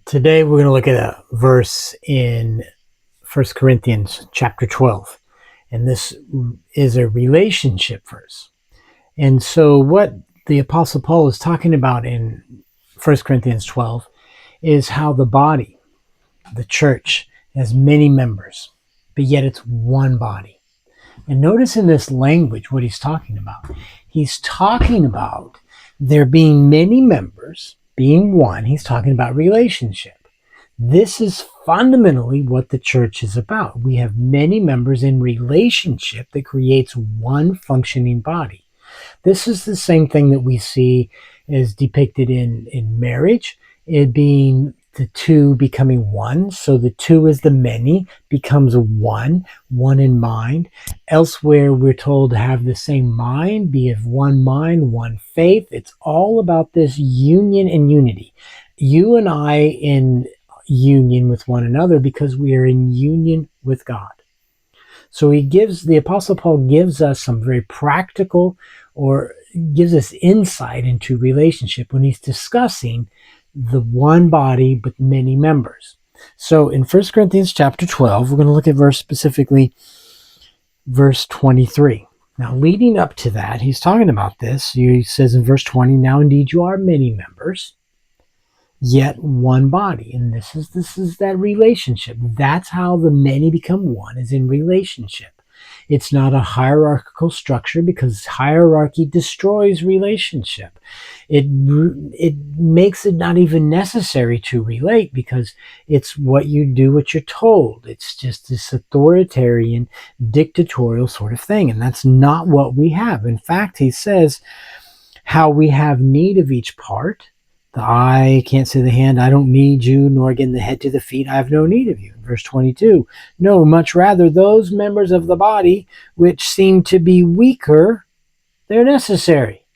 Today we're going to look at a verse in 1 Corinthians chapter 12. And this is a relationship verse. And so what the Apostle Paul is talking about in 1 Corinthians 12 is how the body, the church, has many members, but yet it's one body. And notice in this language what he's talking about. He's talking about there being many members, being one. He's talking about relationship. This is fundamentally what the church is about. We have many members in relationship that creates one functioning body. This is the same thing that we see as depicted in marriage, it being the two becoming one. So the two is the many, becomes one in mind. Elsewhere, we're told to have the same mind, be of one mind, one faith. It's all about this union and unity. You and I in union with one another because we are in union with God. So the Apostle Paul gives us some very practical or gives us insight into relationship when he's discussing the one body but many members. So in 1 Corinthians chapter 12, we're going to look at specifically verse 23. Now leading up to that, he's talking about this. He says in verse 20, now indeed you are many members, yet one body. And this is that relationship. That's how the many become one, is in relationship. It's not a hierarchical structure because hierarchy destroys relationship. It makes it not even necessary to relate because it's what you do, what you're told. It's just this authoritarian, dictatorial sort of thing. And that's not what we have. In fact, he says how we have need of each part. The eye can't say the hand, I don't need you, nor again the head to the feet, I have no need of you. Verse 22, no, much rather those members of the body which seem to be weaker, they're necessary.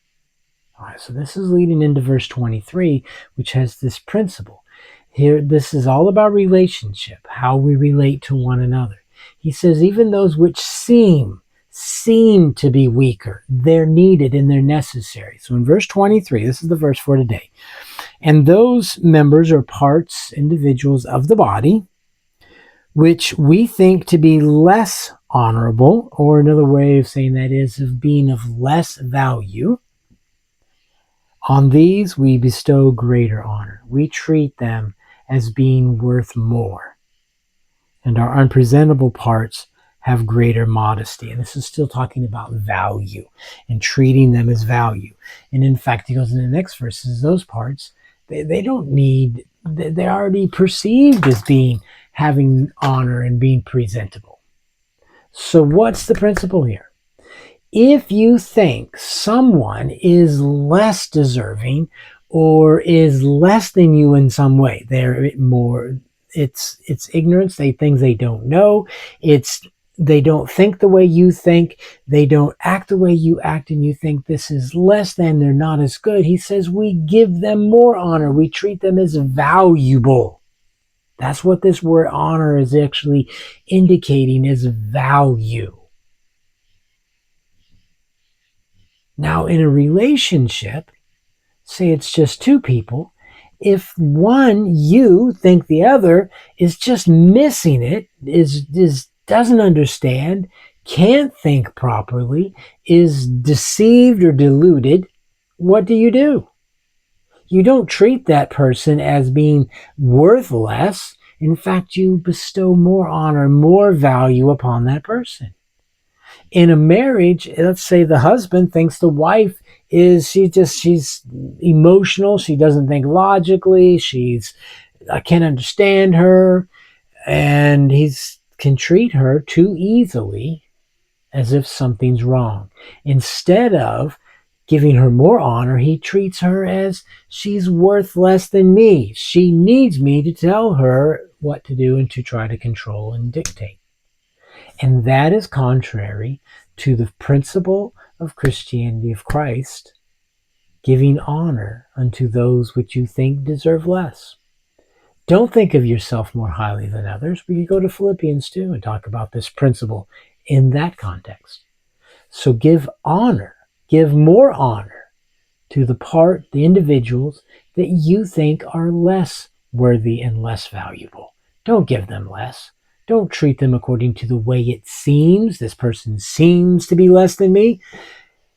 All right, so this is leading into verse 23, which has this principle. Here, this is all about relationship, how we relate to one another. He says, even those which seem to be weaker, they're needed and they're necessary. So in verse 23, this is the verse for today. And those members or parts, individuals of the body, which we think to be less honorable, or another way of saying that is of being of less value, on these we bestow greater honor. We treat them as being worth more. And our unpresentable parts have greater modesty. And this is still talking about value and treating them as value. And in fact, he goes in the next verses, those parts, they don't need, they're already perceived as having honor and being presentable. So what's the principle here? If you think someone is less deserving or is less than you in some way, they're more, it's ignorance, things they don't know, they don't think the way you think, they don't act the way you act, and you think this is less than, they're not as good. He says we give them more honor. We treat them as valuable. That's what this word honor is actually indicating, is value. Now, in a relationship, say it's just two people, if one, you think the other is just missing it, doesn't understand, can't think properly, is deceived or deluded, what do? You don't treat that person as being worth less. In fact, you bestow more honor, more value upon that person. In a marriage, let's say the husband thinks the wife she's emotional, she doesn't think logically, I can't understand her, and can treat her too easily as if something's wrong. Instead of giving her more honor, he treats her as she's worth less than me. She needs me to tell her what to do and to try to control and dictate. And that is contrary to the principle of Christianity, of Christ, giving honor unto those which you think deserve less. Don't think of yourself more highly than others. We could go to Philippians 2 and talk about this principle in that context. So give more honor to the individuals that you think are less worthy and less valuable. Don't give them less. Don't treat them according to the way it seems. This person seems to be less than me.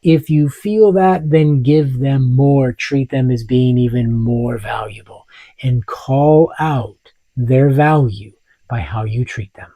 If you feel that, then give them more. Treat them as being even more valuable and call out their value by how you treat them.